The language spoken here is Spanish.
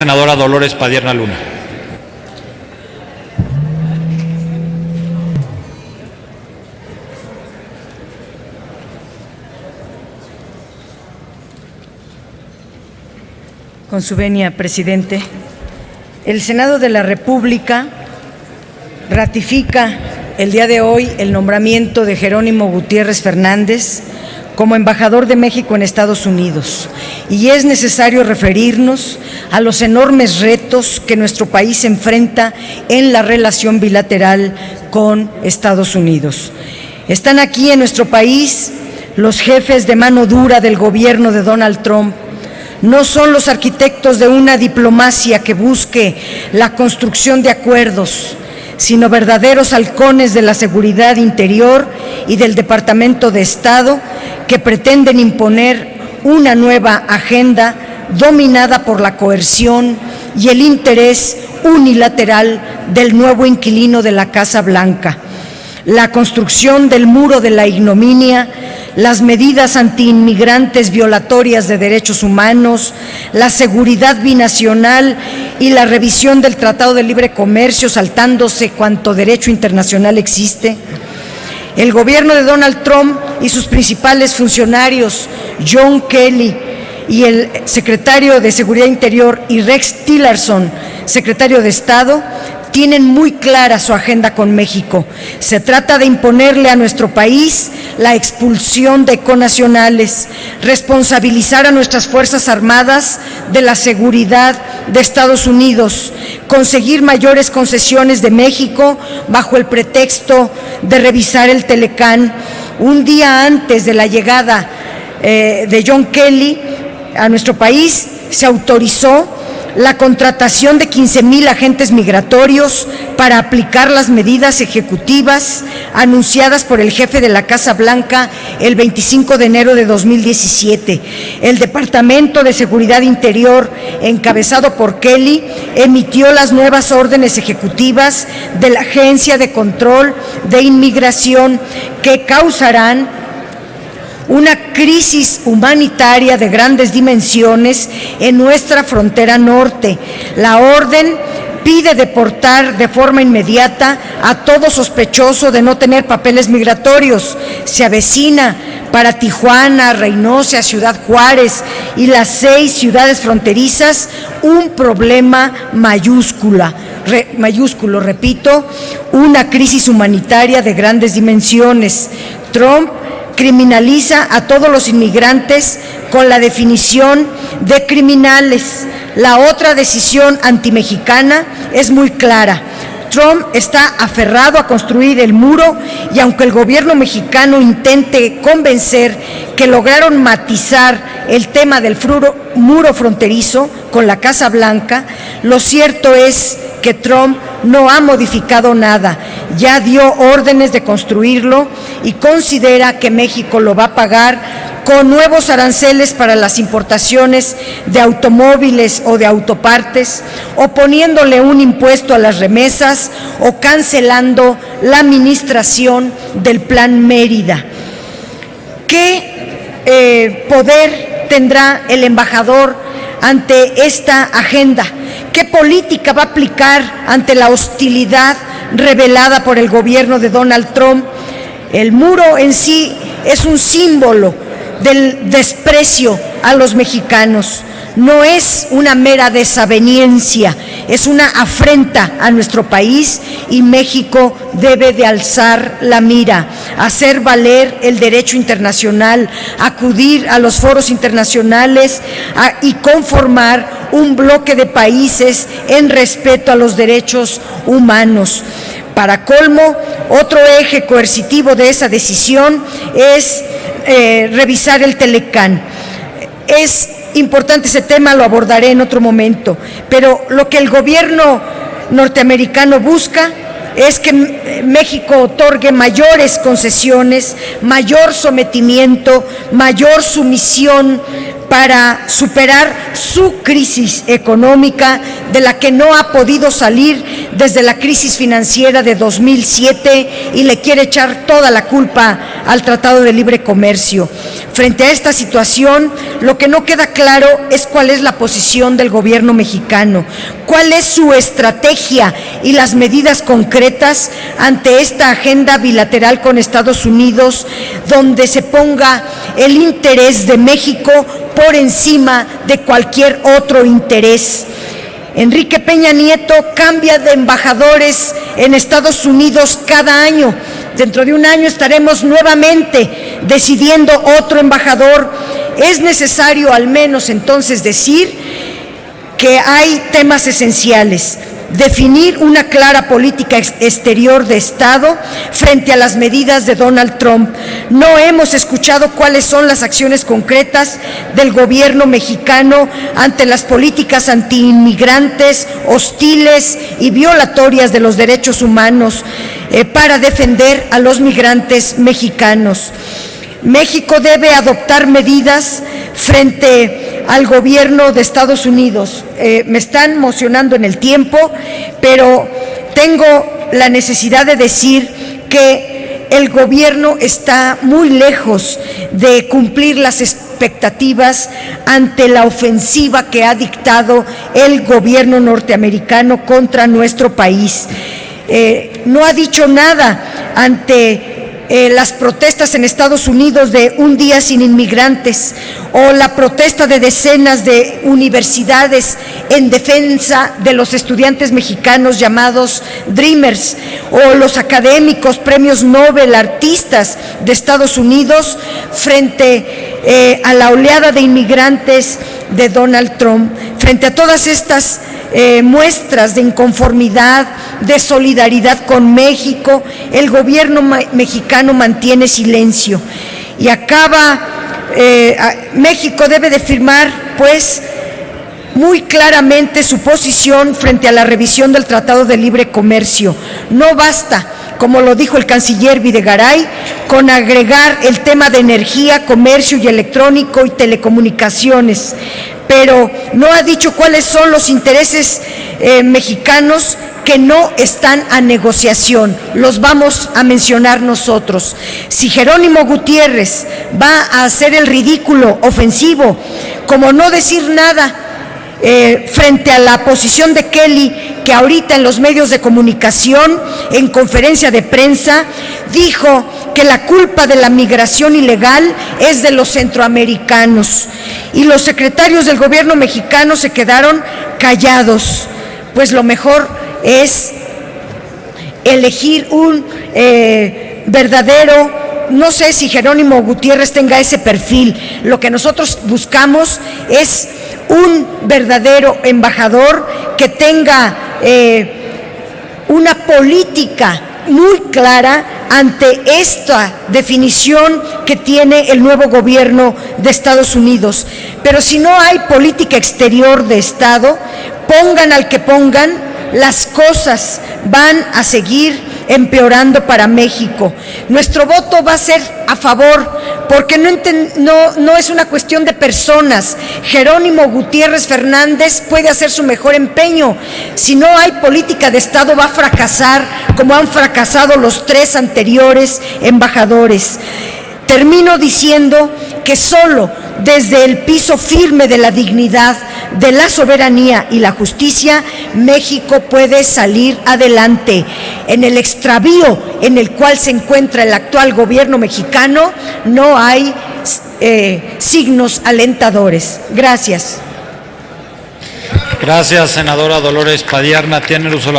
senadora Dolores Padierna Luna. Con su venia, presidente, el Senado de la República ratifica el día de hoy el nombramiento de Jerónimo Gutiérrez Fernández como embajador de México en Estados Unidos, y es necesario referirnos a los enormes retos que nuestro país enfrenta en la relación bilateral con Estados Unidos. Están aquí en nuestro país los jefes de mano dura del gobierno de Donald Trump. No son los arquitectos de una diplomacia que busque la construcción de acuerdos, sino verdaderos halcones de la seguridad interior y del Departamento de Estado que pretenden imponer una nueva agenda dominada por la coerción y el interés unilateral del nuevo inquilino de la Casa Blanca. La construcción del muro de la ignominia, las medidas antiinmigrantes violatorias de derechos humanos, la seguridad binacional y la revisión del Tratado de Libre Comercio, saltándose cuanto derecho internacional existe. El gobierno de Donald Trump y sus principales funcionarios, John Kelly y el secretario de Seguridad Interior, y Rex Tillerson, secretario de Estado, tienen muy clara su agenda con México. Se trata de imponerle a nuestro país la expulsión de connacionales, responsabilizar a nuestras Fuerzas Armadas de la seguridad de Estados Unidos, conseguir mayores concesiones de México bajo el pretexto de revisar el Telecán. Un día antes de la llegada de John Kelly a nuestro país, se autorizó la contratación de 15,000 agentes migratorios para aplicar las medidas ejecutivas anunciadas por el jefe de la Casa Blanca el 25 de enero de 2017. El Departamento de Seguridad Interior, encabezado por Kelly, emitió las nuevas órdenes ejecutivas de la Agencia de Control de Inmigración que causarán una crisis humanitaria de grandes dimensiones en nuestra frontera norte. La orden pide deportar de forma inmediata a todo sospechoso de no tener papeles migratorios. Se avecina para Tijuana, Reynosa, Ciudad Juárez y las 6 ciudades fronterizas un problema mayúsculo, una crisis humanitaria de grandes dimensiones. Trump criminaliza a todos los inmigrantes con la definición de criminales. La otra decisión antimexicana es muy clara. Trump está aferrado a construir el muro, y aunque el gobierno mexicano intente convencer que lograron matizar el tema del muro fronterizo con la Casa Blanca, lo cierto es que Trump no ha modificado nada. Ya dio órdenes de construirlo y considera que México lo va a pagar con nuevos aranceles para las importaciones de automóviles o de autopartes, o poniéndole un impuesto a las remesas, o cancelando la administración del Plan Mérida. ¿Qué poder tendrá el embajador ante esta agenda? ¿Qué política va a aplicar ante la hostilidad revelada por el gobierno de Donald Trump? El muro en sí es un símbolo del desprecio a los mexicanos. No es una mera desaveniencia, es una afrenta a nuestro país, y México debe de alzar la mira, hacer valer el derecho internacional, acudir a los foros internacionales y conformar un bloque de países en respeto a los derechos humanos. Para colmo, otro eje coercitivo de esa decisión es revisar el Telecán. Es importante ese tema, lo abordaré en otro momento, pero lo que el gobierno norteamericano busca es que México otorgue mayores concesiones, mayor sometimiento, mayor sumisión para superar su crisis económica, de la que no ha podido salir desde la crisis financiera de 2007 y le quiere echar toda la culpa al Tratado de Libre Comercio. Frente a esta situación, lo que no queda claro es cuál es la posición del gobierno mexicano, cuál es su estrategia y las medidas concretas ante esta agenda bilateral con Estados Unidos, donde se ponga el interés de México por encima de cualquier otro interés. Enrique Peña Nieto cambia de embajadores en Estados Unidos cada año. Dentro de un año estaremos nuevamente decidiendo otro embajador. Es necesario al menos entonces decir que hay temas esenciales: definir una clara política exterior de Estado frente a las medidas de Donald Trump. No hemos escuchado cuáles son las acciones concretas del gobierno mexicano ante las políticas antiinmigrantes, hostiles y violatorias de los derechos humanos para defender a los migrantes mexicanos. México debe adoptar medidas frente al gobierno de Estados Unidos. Me están mocionando en el tiempo, pero tengo la necesidad de decir que el gobierno está muy lejos de cumplir las expectativas ante la ofensiva que ha dictado el gobierno norteamericano contra nuestro país. No ha dicho nada ante las protestas en Estados Unidos de un día sin inmigrantes, o la protesta de decenas de universidades en defensa de los estudiantes mexicanos llamados Dreamers, o los académicos, premios Nobel, artistas de Estados Unidos frente a la oleada de inmigrantes de Donald Trump. Frente a todas estas muestras de inconformidad, de solidaridad con México, el gobierno mexicano mantiene silencio y México debe de firmar, pues, muy claramente su posición frente a la revisión del Tratado de Libre Comercio. No basta, como lo dijo el canciller Videgaray, con agregar el tema de energía, comercio y electrónico y telecomunicaciones, pero no ha dicho cuáles son los intereses mexicanos que no están a negociación. Los vamos a mencionar nosotros. Si Jerónimo Gutiérrez va a hacer el ridículo ofensivo, como no decir nada frente a la posición de Kelly, que ahorita en los medios de comunicación, en conferencia de prensa, dijo que la culpa de la migración ilegal es de los centroamericanos, y los secretarios del gobierno mexicano se quedaron callados. Pues lo mejor es elegir un verdadero, no sé si Jerónimo Gutiérrez tenga ese perfil. Lo que nosotros buscamos es un verdadero embajador que tenga una política muy clara ante esta definición que tiene el nuevo gobierno de Estados Unidos. Pero si no hay política exterior de Estado, pongan al que pongan, las cosas van a seguir empeorando para México. Nuestro voto va a ser a favor, porque no es una cuestión de personas. Jerónimo Gutiérrez Fernández puede hacer su mejor empeño. Si no hay política de Estado, va a fracasar como han fracasado los 3 anteriores embajadores. Termino diciendo que solo desde el piso firme de la dignidad, de la soberanía y la justicia, México puede salir adelante. En el extravío en el cual se encuentra el actual gobierno mexicano, no hay signos alentadores. Gracias. Gracias, senadora Dolores Padierna. Tiene el uso de la